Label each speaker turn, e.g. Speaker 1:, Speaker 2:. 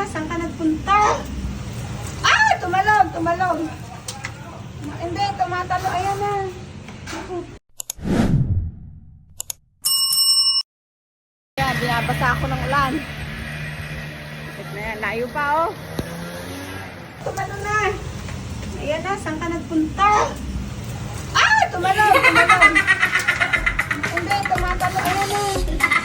Speaker 1: na, saan ka nagpunta? Ah! Tumalog, tumalog. Hindi, tumatalo. Ayan na. Ayan, binabasa ako ng ulan. Ito na yan, layo pa oh. Tumalo na. Ayan na, saan ka nagpunta? Ah! Tumalog, tumalog. Hindi, tumatalo. Ayan na.